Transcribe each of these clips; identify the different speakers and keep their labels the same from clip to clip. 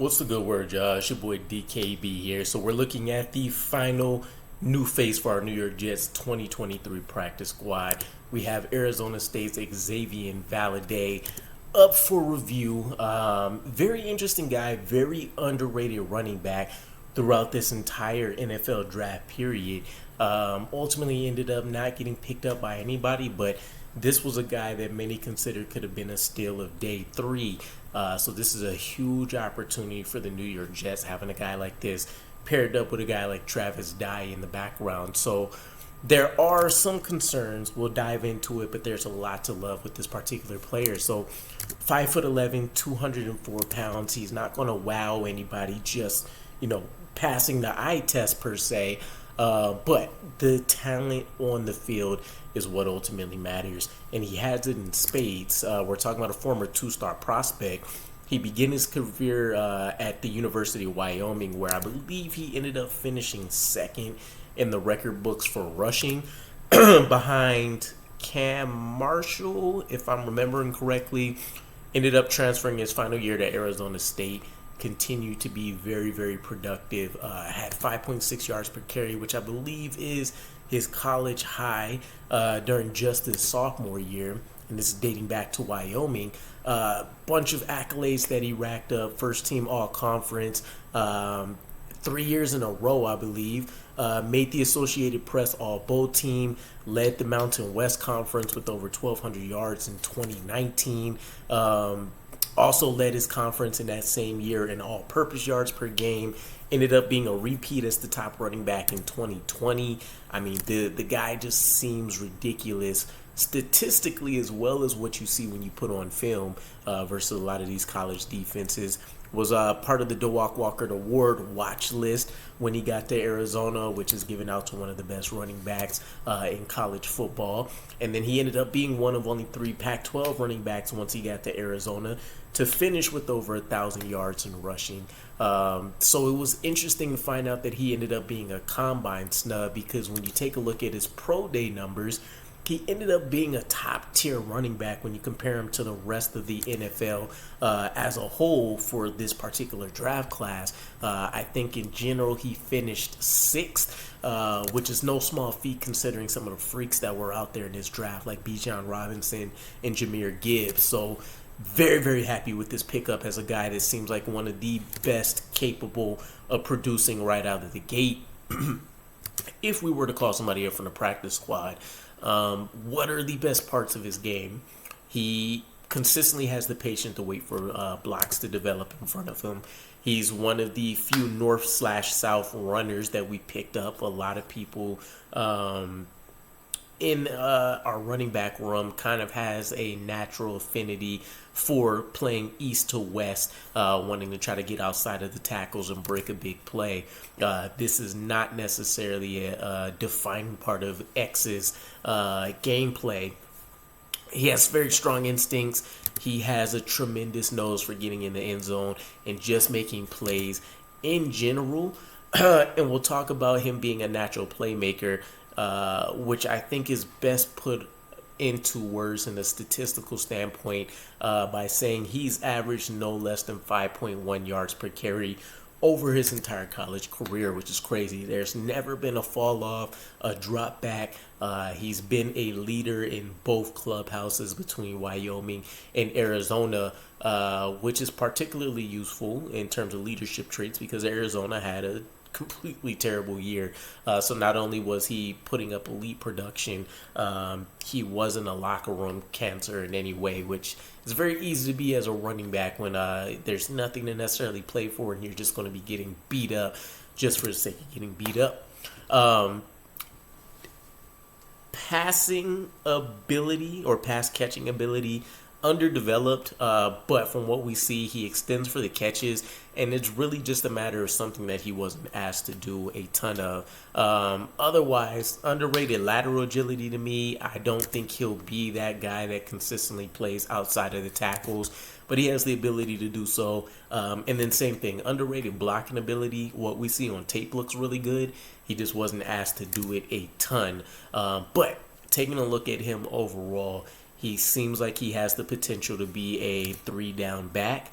Speaker 1: What's the good word, y'all? It's your boy DKB here. So we're looking at the final new face for our New York Jets 2023 practice squad. We have Arizona State's Xazavian Valladay up for review. Very interesting guy, very underrated running back throughout this entire NFL draft period. Ultimately ended up not getting picked up by anybody, but this was a guy that many considered could have been a steal of day three. So this is a huge opportunity for the New York Jets, having a guy like this paired up with a guy like Travis Dye in the background. So there are some concerns. We'll dive into it, but there's a lot to love with this particular player. So 5'11", 204 pounds. He's not going to wow anybody just, passing the eye test per se. But the talent on the field is what ultimately matters, and he has it in spades. We're talking about a former two-star prospect. He began his career at the University of Wyoming, where I believe he ended up finishing second in the record books for rushing, behind Cam Marshall, if I'm remembering correctly. Ended up transferring his final year to Arizona State. Continued to be very, very productive. Had 5.6 yards per carry, which I believe is his college high during just his sophomore year. And this is dating back to Wyoming. Bunch of accolades that he racked up. First team all-conference. 3 years in a row, I believe. Made the Associated Press All-Bowl team. Led the Mountain West Conference with over 1,200 yards in 2019. Also led his conference in that same year in all-purpose yards per game. Ended up being a repeat as the top running back in 2020. I mean, the guy just seems ridiculous statistically, as well as what you see when you put on film versus a lot of these college defenses. Was part of the DeWalk Walker Award watch list when he got to Arizona, which is given out to one of the best running backs in college football. And then he ended up being one of only 3 Pac-12 running backs once he got to Arizona to finish with over 1,000 yards in rushing. So it was interesting to find out that he ended up being a combine snub, because when you take a look at his pro day numbers, he ended up being a top-tier running back when you compare him to the rest of the NFL as a whole for this particular draft class. I think in general he finished 6th, which is no small feat considering some of the freaks that were out there in this draft, like Bijan Robinson and Jahmyr Gibbs. So very, very happy with this pickup as a guy that seems like one of the best capable of producing right out of the gate. If we were to call somebody up from the practice squad, what are the best parts of his game? He consistently has the patience to wait for blocks to develop in front of him. He's one of the few north/south runners that we picked up. A lot of people in our running back room kind of has a natural affinity for playing east to west, wanting to try to get outside of the tackles and break a big play. This is not necessarily a defining part of X's gameplay. He has very strong instincts. He has a tremendous nose for getting in the end zone and just making plays in general. And we'll talk about him being a natural playmaker, which I think is best put into words in a statistical standpoint by saying he's averaged no less than 5.1 yards per carry over his entire college career, which is crazy. There's never been a fall off, a drop back. He's been a leader in both clubhouses between Wyoming and Arizona, which is particularly useful in terms of leadership traits because Arizona had a completely terrible year. So not only was he putting up elite production, he wasn't a locker room cancer in any way, which is very easy to be as a running back when there's nothing to necessarily play for and you're just going to be getting beat up just for the sake of getting beat up. Passing ability or pass catching ability, underdeveloped, but from what we see, he extends for the catches, and it's really just a matter of something that he wasn't asked to do a ton of. Otherwise, underrated lateral agility to me. I don't think he'll be that guy that consistently plays outside of the tackles, but he has the ability to do so. And then same thing, underrated blocking ability. What we see on tape looks really good. He just wasn't asked to do it a ton. But taking a look at him overall, He seems like he has the potential to be a 3-down back,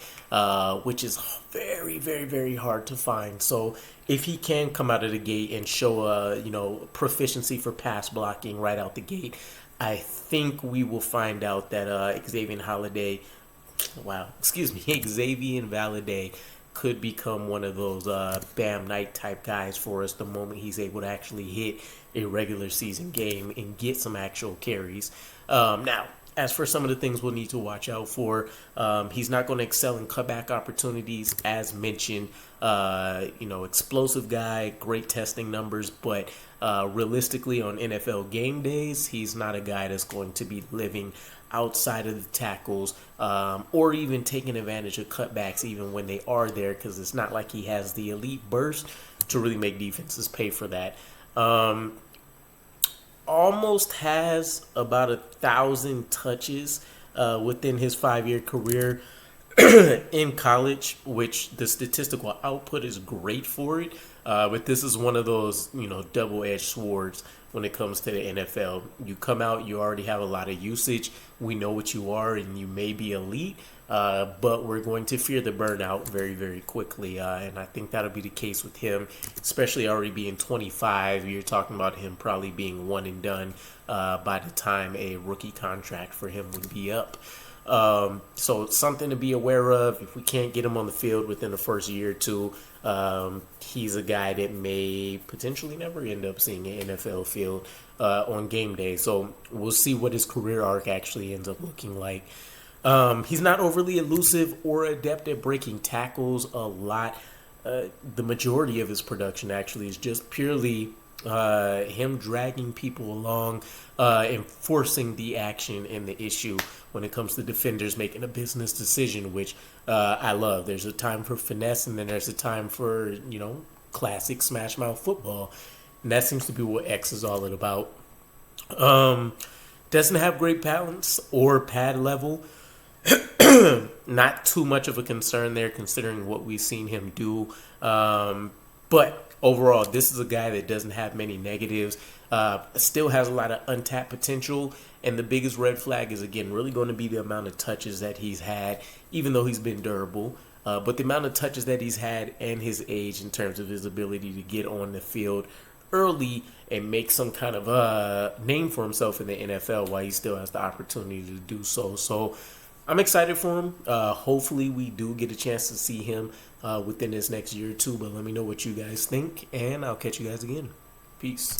Speaker 1: which is very, very, very hard to find. So if he can come out of the gate and show proficiency for pass blocking right out the gate, I think we will find out that Xazavian Valladay could become one of those Bam Knight type guys for us the moment he's able to actually hit a regular season game and get some actual carries. Now, as for some of the things we'll need to watch out for, he's not going to excel in cutback opportunities, as mentioned. Explosive guy, great testing numbers, but realistically on NFL game days, he's not a guy that's going to be living outside of the tackles or even taking advantage of cutbacks even when they are there, because it's not like he has the elite burst to really make defenses pay for that. Almost has about 1,000 touches within his 5-year career in college, which the statistical output is great for it. But this is one of those, double-edged swords when it comes to the NFL. You come out, you already have a lot of usage. We know what you are, and you may be elite, but we're going to fear the burnout very, very quickly. And I think that'll be the case with him, especially already being 25. You're talking about him probably being one and done by the time a rookie contract for him would be up. So it's something to be aware of. If we can't get him on the field within the first year or two, he's a guy that may potentially never end up seeing an NFL field on game day. So we'll see what his career arc actually ends up looking like. He's not overly elusive or adept at breaking tackles a lot. The majority of his production actually is just purely him dragging people along and forcing the action and the issue when it comes to defenders making a business decision, which I love. There's a time for finesse, and then there's a time for, classic smash mouth football. And that seems to be what X is all about. Doesn't have great balance or pad level. Not too much of a concern there considering what we've seen him do. But overall, this is a guy that doesn't have many negatives. Still has a lot of untapped potential. And the biggest red flag is, again, really going to be the amount of touches that he's had, even though he's been durable. But the amount of touches that he's had and his age in terms of his ability to get on the field early and make some kind of name for himself in the NFL while he still has the opportunity to do so. So I'm excited for him. Hopefully we do get a chance to see him within this next year or two. But let me know what you guys think, and I'll catch you guys again. Peace.